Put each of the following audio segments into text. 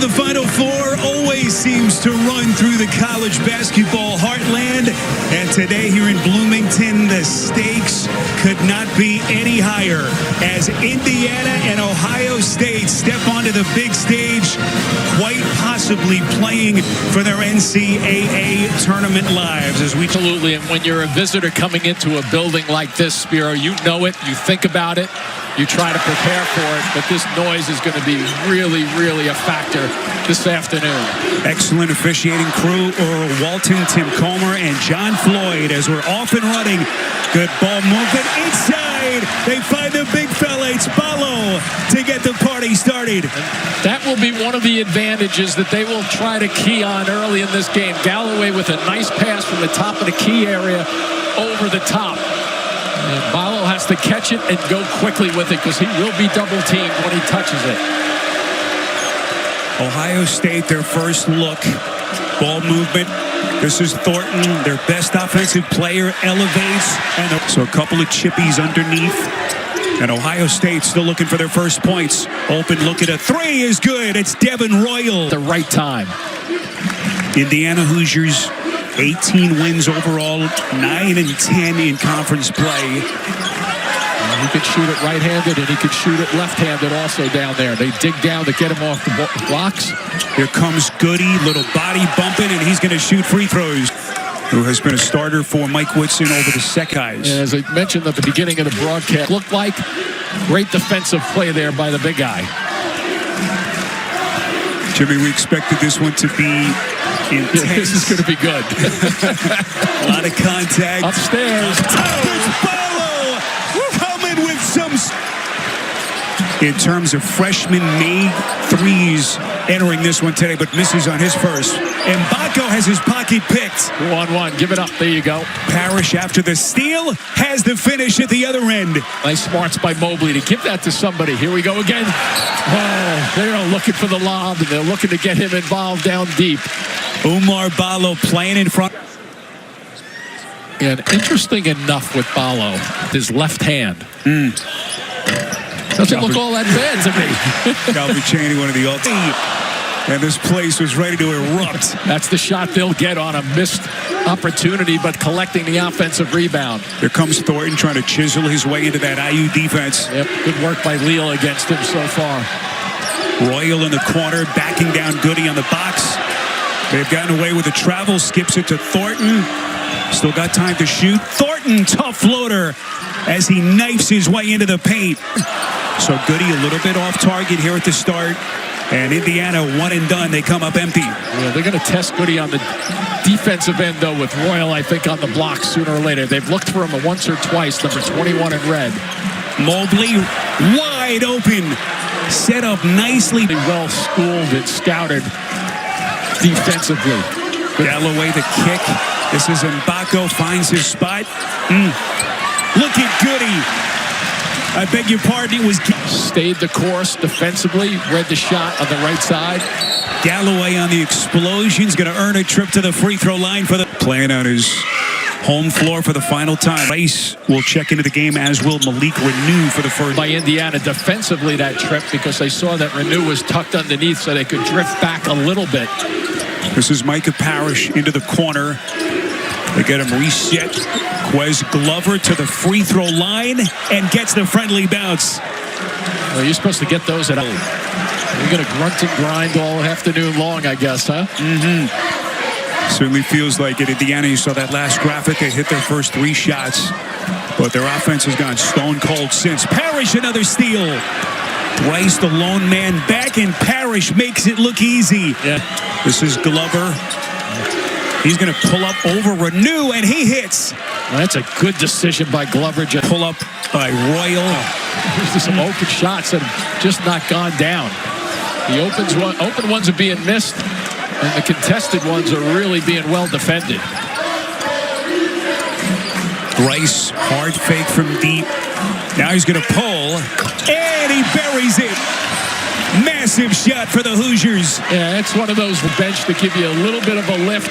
to the Final Four always seems to run through the college basketball heartland. And today here in Bloomington, the stakes could not be any higher as Indiana and Ohio State step onto the big stage, quite possibly playing for their NCAA tournament lives. Absolutely, and when you're a visitor coming into a building like this, Spiro, you know it, you think about it, you try to prepare for it, but this noise is going to be really, really a factor this afternoon. Excellent officiating crew, Earl Walton, Tim Comer, and John Floyd as we're off and running. Good ball movement inside. They find the big fella. It's Ballo to get the party started. And that will be one of the advantages that they will try to key on early in this game. Galloway with a nice pass from the top of the key area over the top. And Ballo has to catch it and go quickly with it because he will be double teamed when he touches it. Ohio State, their first look. Ball movement. This is Thornton, their best offensive player, elevates. And so a couple of chippies underneath. And Ohio State still looking for their first points. Open look at a three is good. It's Devin Royal. The right time. Indiana Hoosiers, 18 wins overall, 9 and 10 in conference play. And he could shoot it right-handed, and he could shoot it left-handed also down there. They dig down to get him off the blocks. Here comes Goody, little body bumping, and he's going to shoot free throws. Who has been a starter for Mike Woodson over the Secais. And as I mentioned at the beginning of the broadcast, looked like great defensive play there by the big guy. Jimmy, we expected this one to be intense. This is going to be good. A lot of contact. Upstairs. It's Ballo coming with some. In terms of freshman-made threes entering this one today, but misses on his first. And Baco has his pocket picked. 1-1. Give it up. There you go. Parrish, after the steal, has the finish at the other end. Nice smarts by Mobley to give that to somebody. Here we go again. Oh, they're looking for the lob, and they're looking to get him involved down deep. Oumar Ballo playing in front. And interesting enough with Ballo, his left hand. Doesn't look all that bad to me. Calvin Chaney, one of the ultimate. And this place was ready to erupt. That's the shot they'll get on a missed opportunity, but collecting the offensive rebound. Here comes Thornton trying to chisel his way into that IU defense. Yep, good work by Leal against him so far. Royal in the corner, backing down Goody on the box. They've gotten away with the travel, skips it to Thornton. Still got time to shoot. Thornton, tough floater as he knifes his way into the paint. So Goody a little bit off target here at the start. And Indiana, one and done. They come up empty. Yeah, they're going to test Goody on the defensive end, though, with Royal, I think, on the block sooner or later. They've looked for him once or twice, number 21 in red. Mobley wide open. Set up nicely. Well schooled and scouted defensively. Galloway the kick. This is Mbako, finds his spot. Look at Goody. I beg your pardon, it was... Stayed the course defensively, read the shot on the right side. Galloway on the explosion's going to earn a trip to the free throw line for the... Playing on his home floor for the final time. Rice will check into the game, as will Malik Renew for the first... By Indiana defensively that trip, because they saw that Renew was tucked underneath so they could drift back a little bit. This is Micah Parrish into the corner. They get him reset. Ques Glover to the free throw line and gets the friendly bounce. Well, you're supposed to get those at home. You're going to grunt and grind all afternoon long, I guess, huh? Certainly feels like it. Indiana, you saw that last graphic. They hit their first 3 shots, but their offense has gone stone cold since. Parrish, another steal. Rice, the lone man, back, and Parrish makes it look easy. Yeah. This is Glover. He's going to pull up over Renew, and he hits. Well, that's a good decision by Glover. Just pull up by Royal. There's some open shots that have just not gone down. The open ones are being missed, and the contested ones are really being well defended. Rice, hard fake from deep. Now he's going to pull, and he buries it. Massive shot for the Hoosiers. Yeah, it's one of those bench that give you a little bit of a lift,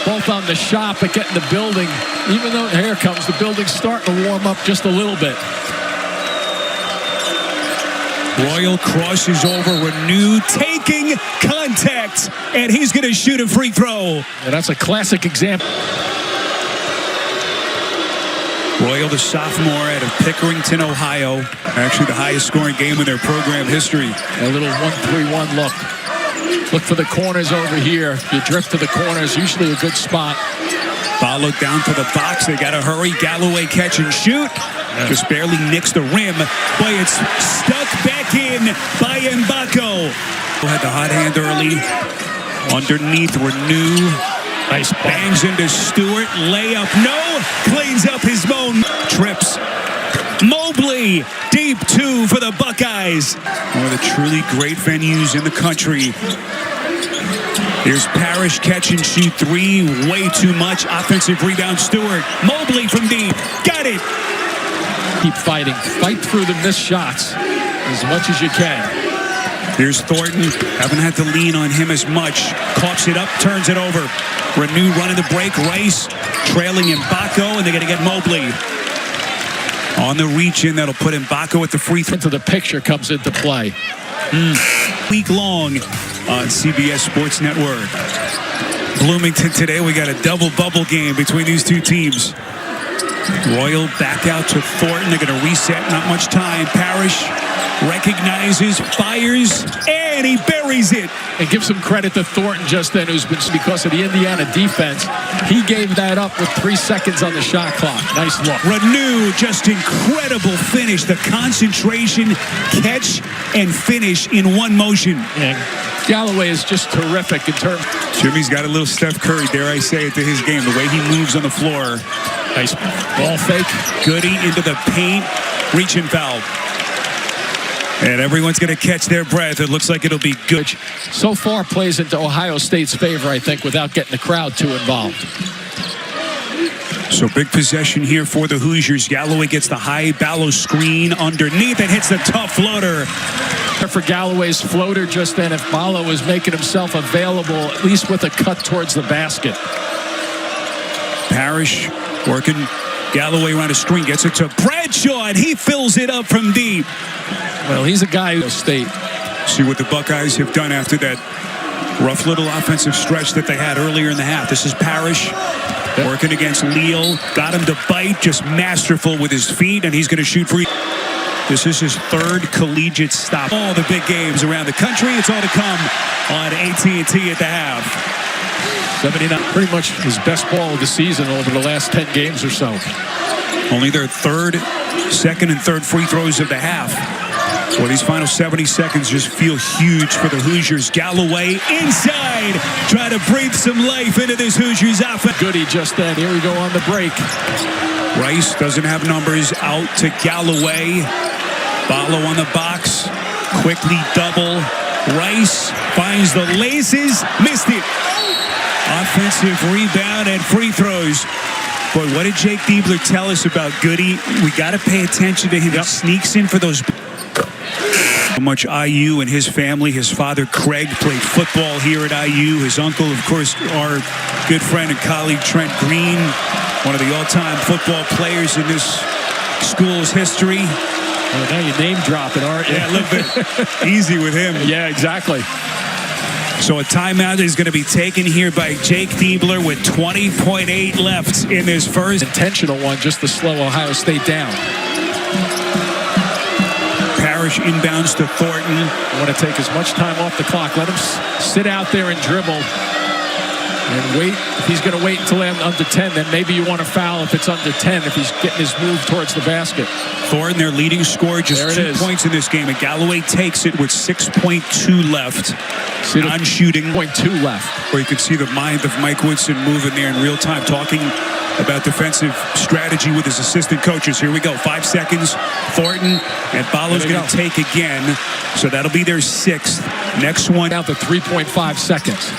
both on the shot, but getting the building. Even though here comes the building starting to warm up just a little bit. Royal crosses over Renew, taking contact, and he's going to shoot a free throw. And that's a classic example. Royal, the sophomore out of Pickerington, Ohio. Actually the highest scoring game in their program history. A little 1-3-1 look. Look for the corners over here. If you drift to the corners, usually a good spot. Ballo down to the box. They got to hurry. Galloway catch and shoot. Just barely nicks the rim. Boy, it's stuck back in by Mbako. Had the hot hand early. Underneath Renew. Nice bangs into Stewart. Layup. No. Cleans up his own. Trips. Mobley. Deep two for the Buckeyes. One of the truly great venues in the country. Here's Parrish, catch and shoot three. Way too much. Offensive rebound, Stewart. Mobley from deep. Got it. Keep fighting. Fight through the missed shots as much as you can. Here's Thornton. Haven't had to lean on him as much. Coughs it up, turns it over. Renew running the break. Rice trailing Mbako, and they're going to get Mobley. On the reach in, that'll put Mbako at the free throw. Into the picture comes into play. Week long on CBS Sports Network. Bloomington today, we got a double bubble game between these two teams. Royal back out to Thornton. They're going to reset, not much time. Parrish recognizes, fires, and he buries it. And give some credit to Thornton just then, who's been, because of the Indiana defense, he gave that up with 3 seconds on the shot clock. Nice look. Renew, just incredible finish. The concentration, catch, and finish in one motion. And Galloway is just terrific in terms. Jimmy's got a little Steph Curry, dare I say it, to his game. The way he moves on the floor. Nice ball fake. Goody into the paint. Reach and foul. And everyone's going to catch their breath. It looks like it'll be good. So far plays into Ohio State's favor, I think, without getting the crowd too involved. So big possession here for the Hoosiers. Galloway gets the high Ballo screen underneath and hits the tough floater. For Galloway's floater just then, if Ballo was making himself available, at least with a cut towards the basket. Parrish working Galloway around a screen, gets it to Bradshaw, and he fills it up from deep. Well, he's a guy who state. See what the Buckeyes have done after that rough little offensive stretch that they had earlier in the half. This is Parrish working against Leal. Got him to bite, just masterful with his feet, and he's going to shoot free. This is his third collegiate stop. All the big games around the country, it's all to come on AT&T at the half. 79, pretty much his best ball of the season over the last 10 games or so. Only their second and third free throws of the half. Well, these final 70 seconds just feel huge for the Hoosiers. Galloway inside, trying to breathe some life into this Hoosiers offense. Goody just then. Here we go on the break. Rice doesn't have numbers, out to Galloway. Ballo on the box, quickly double. Rice finds the laces, missed it. Offensive rebound and free throws. Boy, what did Jake Diebler tell us about Goody? We got to pay attention to him. He sneaks in for those. So much IU and his family. His father, Craig, played football here at IU. His uncle, of course, our good friend and colleague, Trent Green, one of the all-time football players in this school's history. Oh, now you're name dropping, aren't you? Yeah, a little bit easy with him. Yeah, exactly. So a timeout is going to be taken here by Jake Diebler with 20.8 left in this first. Intentional one just to slow Ohio State down. Parrish inbounds to Thornton. You want to take as much time off the clock. Let him sit out there and dribble. And wait. If he's going to wait until under 10, then maybe you want to foul if it's under 10, if he's getting his move towards the basket. Thornton, their leading scorer, just 2 points in this game. And Galloway takes it with 6.2 left. Non-shooting. 0.2 left. Where you can see the mind of Mike Woodson moving there in real time, talking about defensive strategy with his assistant coaches. Here we go. 5 seconds. Thornton and Ballo's going to take again. So that'll be their 6th. Next one. Down to 3.5 seconds.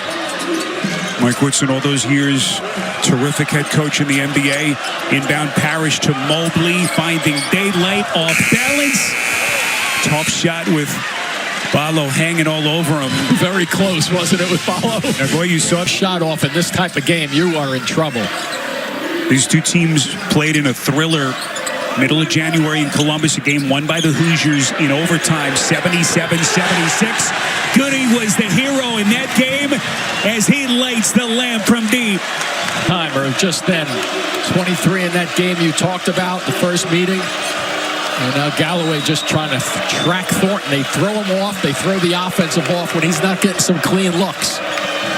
Mike Woodson, all those years, terrific head coach in the NBA. Inbound Parrish to Mobley, finding daylight, off balance. Tough shot with Ballo hanging all over him. Very close, wasn't it, with Ballo? Now, boy, you saw shot off in this type of game, you are in trouble. These two teams played in a thriller Middle of January in Columbus, a game won by the Hoosiers in overtime, 77-76. Goody was the hero in that game as he lights the lamp from deep. Timer just then. 23 in that game you talked about, the first meeting. And now Galloway just trying to track Thornton. They throw him off. They throw the offensive off when he's not getting some clean looks.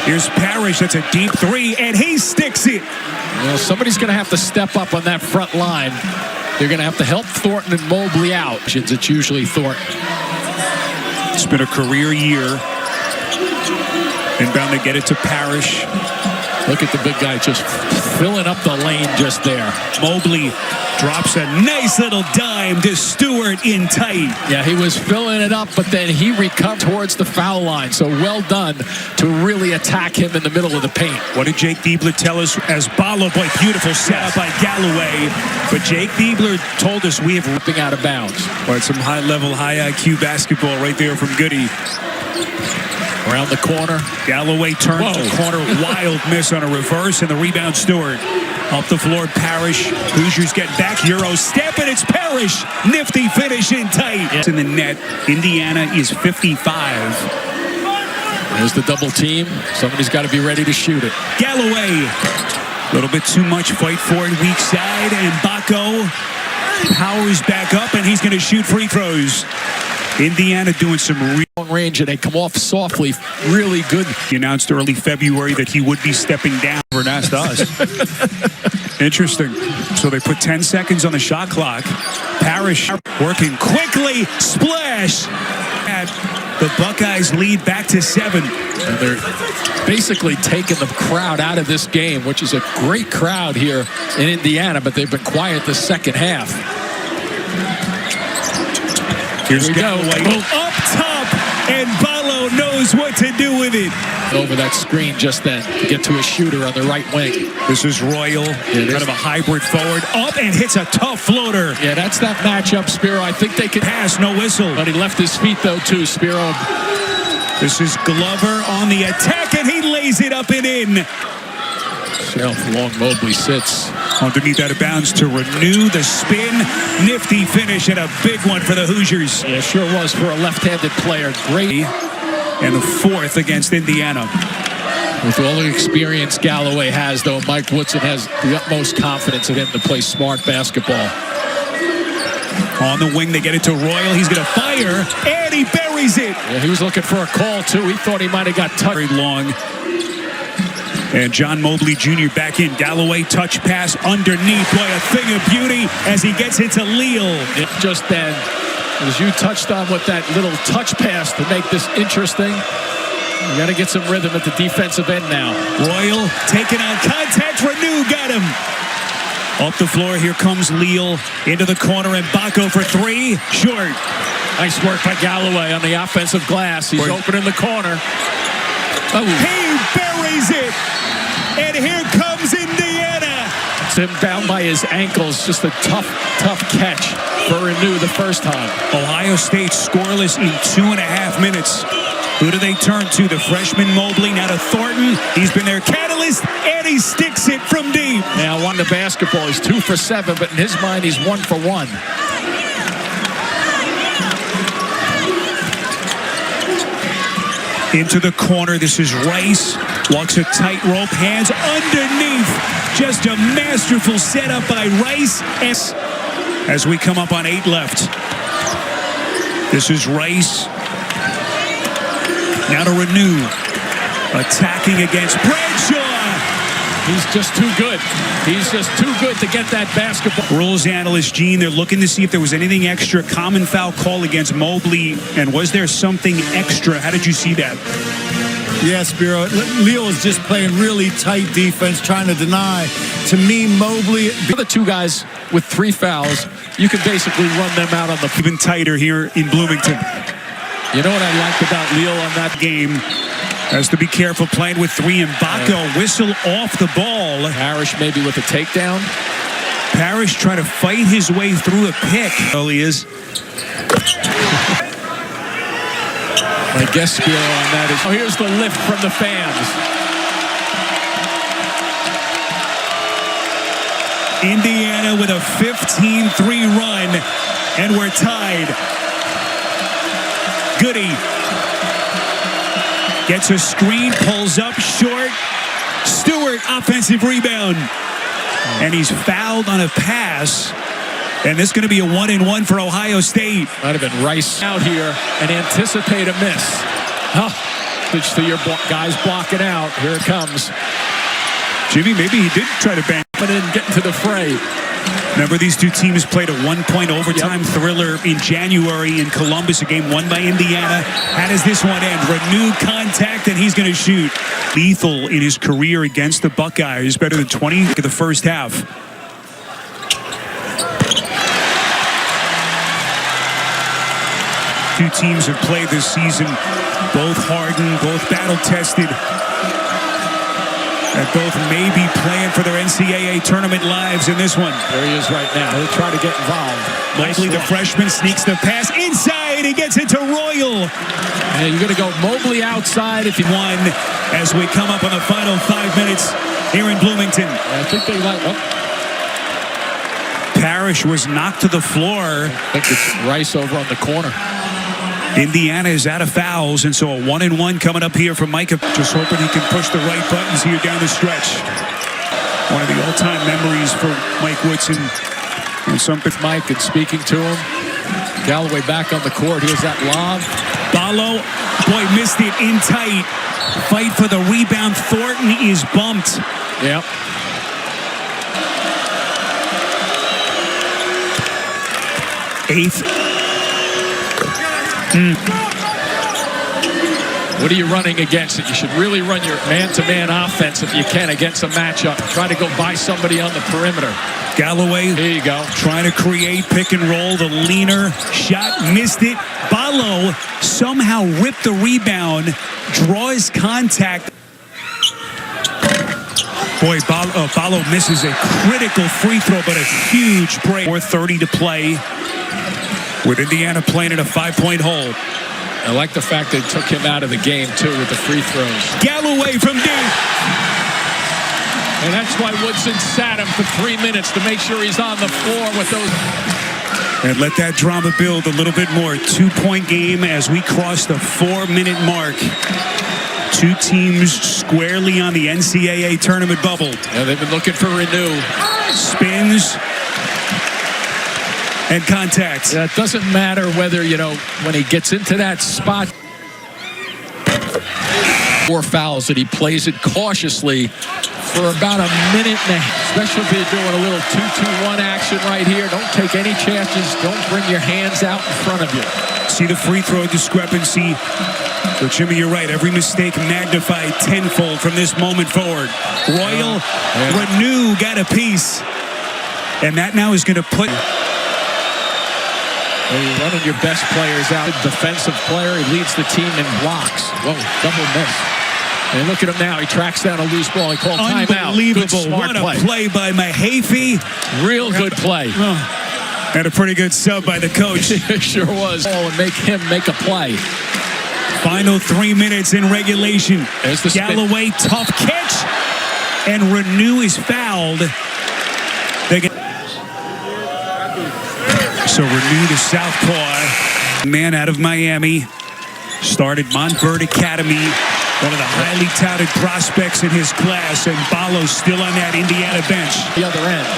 Here's Parrish. That's a deep three, and he sticks it. You know, somebody's going to have to step up on that front line. They're going to have to help Thornton and Mobley out. It's usually Thornton. It's been a career year. Inbound to get it to Parrish. Look at the big guy just filling up the lane just there. Mobley drops a nice little dime to Stewart in tight. Yeah, he was filling it up, but then he recovered towards the foul line. So well done to really attack him in the middle of the paint. What did Jake Diebler tell us as Ballo? Boy, beautiful setup by Galloway. But Jake Diebler told us we have ripping out of bounds. Well, some high-level, high IQ basketball right there from Goody. Around the corner. Galloway turns the corner. Wild miss on a reverse, and the rebound Stewart. Up the floor, Parrish. Hoosiers get back. Euro step, and it's Parrish. Nifty finish in tight. It's in the net. Indiana is 55. There's the double team. Somebody's got to be ready to shoot it. Galloway. A little bit too much fight for it. Weak side, and Baco powers back up, and he's going to shoot free throws. Indiana doing some long range, and they come off softly. Really good. He announced early February that he would be stepping down. Never asked us. Interesting. So they put 10 seconds on the shot clock. Parrish working quickly. Splash. The Buckeyes lead back to 7. And they're basically taking the crowd out of this game, which is a great crowd here in Indiana, but they've been quiet the second half. Here's Galloway up top, and Ballo knows what to do with it. Over that screen just then to get to a shooter on the right wing. This is Royal, kind of a hybrid forward, up and hits a tough floater. Yeah, that's that matchup, Spiro. I think they could pass, no whistle. But he left his feet, though, too, Spiro. This is Glover on the attack, and he lays it up and in. See how long Mobley sits. Underneath out of bounds to renew the spin. Nifty finish and a big one for the Hoosiers. Yeah, sure was for a left-handed player. Great. And the fourth against Indiana. With all the experience Galloway has, though, Mike Woodson has the utmost confidence in him to play smart basketball. On the wing, they get it to Royal. He's going to fire, and he buries it. Yeah, he was looking for a call, too. He thought he might have got touched. Very long. And John Mobley Jr. back in. Galloway touch pass underneath. Boy, a thing of beauty as he gets it to Leal. Just then, as you touched on with that little touch pass to make this interesting, you got to get some rhythm at the defensive end now. Royal taking on contact. Renew got him. Off the floor, here comes Leal into the corner, and Baco for 3. Short. Nice work by Galloway on the offensive glass. He's open in the corner. Oh. He buries it. And here comes Indiana. It's him down by his ankles. Just a tough catch for Renew the first time. Ohio State scoreless in 2.5 minutes. Who do they turn to? The freshman Mobley, now to Thornton. He's been their catalyst, and he sticks it from deep. Now on the basketball, he's 2 for 7, but in his mind, he's 1 for 1. Into the corner, this is Rice. Walks a tightrope, hands underneath. Just a masterful setup by Rice. As we come up on 8 left. This is Rice. Now to Renew. Attacking against Bradshaw. He's just too good. He's just too good to get that basketball. Rules analyst Gene, they're looking to see if there was anything extra. Common foul call against Mobley. And was there something extra? How did you see that? Yeah, Spiro. Leal is just playing really tight defense, trying to deny. To me, Mobley. The other 2 guys with 3 fouls, you can basically run them out on the. Even tighter here in Bloomington. You know what I liked about Leal on that game? Has to be careful playing with 3, and Baco whistle off the ball. Parrish maybe with a takedown. Parrish trying to fight his way through a pick. Oh, he is. My guess, Spiro, on that is, here's the lift from the fans. Indiana with a 15-3 run, and we're tied. Goody gets a screen, pulls up short. Stewart, offensive rebound. And he's fouled on a pass. And this is going to be a 1-and-1 for Ohio State. Might have been Rice out here and anticipate a miss. Oh, pitch to your guys blocking out. Here it comes. Jimmy, maybe he did try to bang. But didn't get into the fray. Remember, these two teams played a one-point overtime thriller in January in Columbus, a game won by Indiana. How does this one end? Renewed contact, and he's going to shoot. Lethal in his career against the Buckeyes, better than 20 in the first half. Two teams have played this season, both hardened, both battle-tested. And both may be playing for their NCAA tournament lives in this one. There he is right now. He'll try to get involved. Mobley, the freshman, sneaks the pass inside. He gets it to Royal. Yeah, you're going to go Mobley outside if you won as we come up on the final 5 minutes here in Bloomington. I think they like. Oh. Parrish was knocked to the floor. I think it's Rice over on the corner. Indiana is out of fouls, and so a 1-and-1 coming up here from Micah. Just hoping he can push the right buttons here down the stretch. One of the all-time memories for Mike Woodson. And something Mike and speaking to him. Galloway back on the court. Here's that lob. Ballo, boy, missed it in tight. Fight for the rebound. Thornton is bumped. Yep. Eighth. What are you running against? You should really run your man-to-man offense if you can against a matchup. Try to go by somebody on the perimeter. Galloway, there you go. Trying to create pick and roll. The leaner shot, missed it. Ballo somehow ripped the rebound, draws contact. Boy, Ballo misses a critical free throw, but a huge break. 4:30 to play. With Indiana playing in a 5-point hole. I like the fact they took him out of the game, too, with the free throws. Galloway from deep. And that's why Woodson sat him for 3 minutes to make sure he's on the floor with those. And let that drama build a little bit more. 2-point game as we cross the 4-minute mark. Two teams squarely on the NCAA tournament bubble. Yeah, they've been looking for Renew. Spins. And contact. Yeah, it doesn't matter whether, when he gets into that spot. 4 fouls that he plays it cautiously for about a minute and a half. Especially if you're doing a little 2-2-1 action right here. Don't take any chances. Don't bring your hands out in front of you. See the free throw discrepancy. But Jimmy, you're right. Every mistake magnified tenfold from this moment forward. Royal, Renew got a piece. And that now is going to put... You're running your best players out. Defensive player, he leads the team in blocks. Whoa, double miss. And look at him now. He tracks down a loose ball. He called timeout. Unbelievable. What a play by Mahaffey. Real good play. And a pretty good sub by the coach. It sure was. And make him make a play. Final 3 minutes in regulation. There's the Galloway, tough catch. And Renew is fouled. So Renew, the southpaw, man out of Miami, started Montverde Academy, one of the highly touted prospects in his class, and Ballo's still on that Indiana bench. The other end.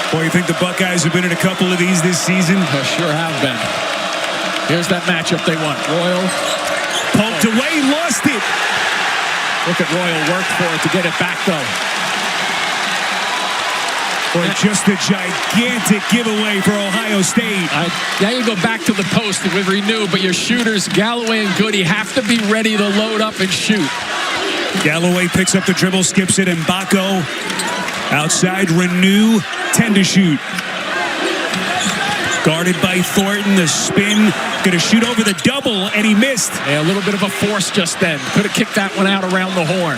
Boy, you think the Buckeyes have been in a couple of these this season? They sure have been. Here's that matchup they want. Royal. Poked away, lost it. Look at Royal work for it to get it back, though. Boy, just a gigantic giveaway for Ohio State. Now you go back to the post with Renew, but your shooters, Galloway and Goody, have to be ready to load up and shoot. Galloway picks up the dribble, skips it, and Mbako outside. Renew, 10 to shoot. Guarded by Thornton, the spin, going to shoot over the double, and he missed. Yeah, a little bit of a force just then. Could have kicked that one out around the horn.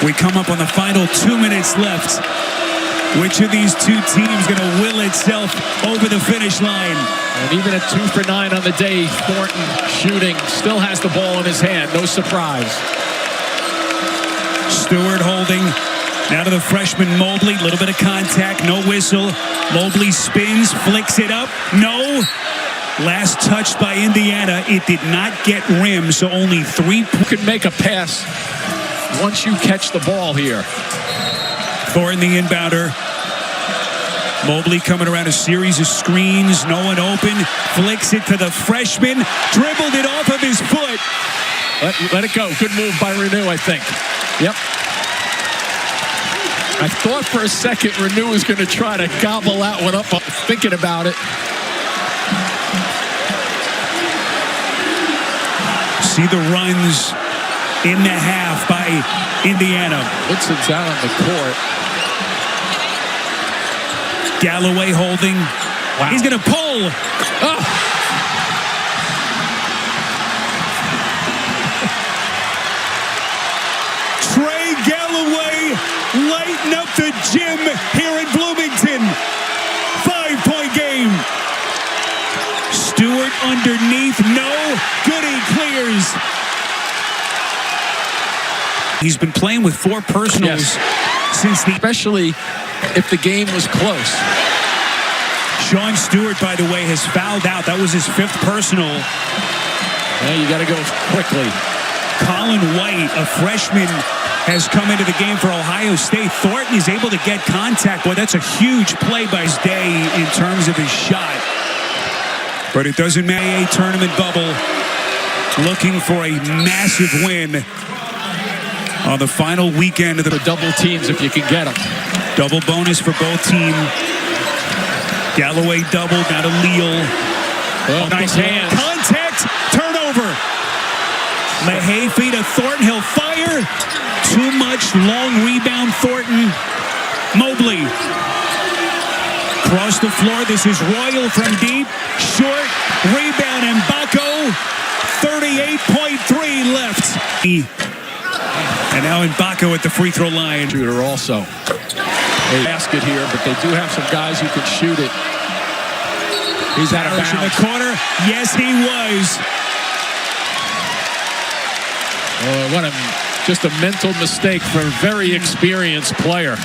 We come up on the final 2 minutes left. Which of these two teams going to will itself over the finish line? And even at 2 for 9 on the day, Thornton shooting, still has the ball in his hand. No surprise. Stewart holding. Now to the freshman Mobley. A little bit of contact. No whistle. Mobley spins. Flicks it up. No. Last touched by Indiana. It did not get rim, so only 3 points. You can make a pass once you catch the ball here. Thornton, the inbounder. Mobley coming around a series of screens. No one open. Flicks it to the freshman. Dribbled it off of his foot. Let it go. Good move by Renew, I think. Yep. I thought for a second Renew was going to try to gobble that one up. Thinking about it. See the runs in the half by Indiana. Woodson's out on the court. Galloway holding. Wow. He's going to pull. Oh. Trey Galloway lighting up the gym here in Bloomington. 5-point game. Stewart underneath. No. Goody clears. He's been playing with 4 personals since the... Especially if the game was close. Sean Stewart, by the way, has fouled out. That was his 5th personal. Yeah, you got to go quickly. Colin White, a freshman, has come into the game for Ohio State. Thornton is able to get contact. Boy, that's a huge play by his day in terms of his shot. But it doesn't matter. A tournament bubble looking for a massive win on the final weekend of the double teams if you can get them. Double bonus for both teams. Galloway double, now to Leal. Oh, nice hands. Contact, turnover. Mahaffey to Thornton, he'll fire. Too much, long rebound, Thornton. Mobley. Across the floor, this is Royal from deep. Short, rebound, Mbako. 38.3 left. And now Mbako at the free throw line. Shooter also. A basket here, but they do have some guys who can shoot it. He's out of bounds. In the corner. Yes, he was. Just a mental mistake for a very experienced player.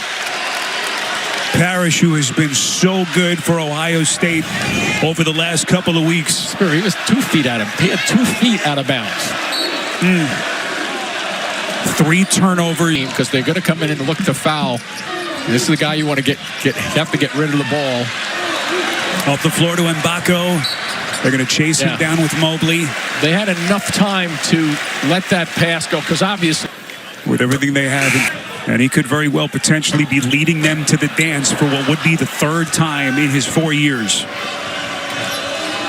Parrish, who has been so good for Ohio State over the last couple of weeks. He was 2 feet out of He had 2 feet out of bounds. 3 turnovers. Because they're going to come in and look to foul. This is the guy you want to have to get rid of the ball. Off the floor to Mbako. They're going to chase him down with Mobley. They had enough time to let that pass go because obviously with everything they have, and he could very well potentially be leading them to the dance for what would be the 3rd time in his 4 years.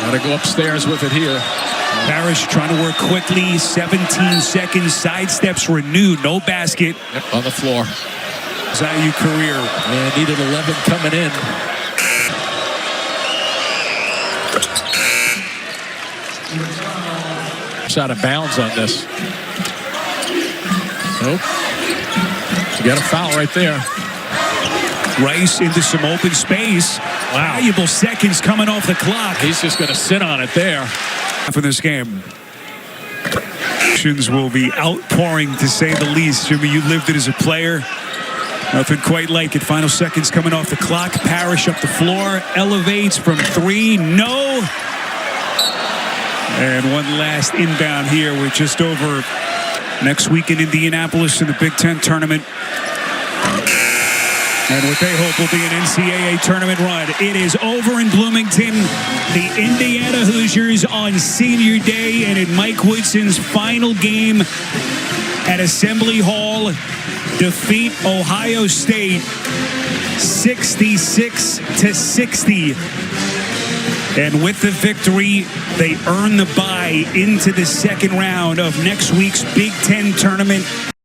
Got to go upstairs with it here. Parrish trying to work quickly. 17 seconds. Sidesteps Renew. No basket. Yep, on the floor. Zayu career. And needed 11 coming in. It's out of bounds on this. Nope. You got a foul right there. Rice into some open space. Wow. Valuable seconds coming off the clock. He's just going to sit on it there. For this game. Will be outpouring, to say the least. Jimmy, you lived it as a player. Nothing quite like it. Final seconds coming off the clock. Parrish up the floor. Elevates from 3. No. And one last inbound here. We're just over next week in Indianapolis in the Big Ten tournament. And what they hope will be an NCAA tournament run. It is over in Bloomington. The Indiana Hoosiers on senior day and in Mike Woodson's final game at Assembly Hall defeat Ohio State 66-60. And with the victory, they earn the bye into the second round of next week's Big Ten tournament.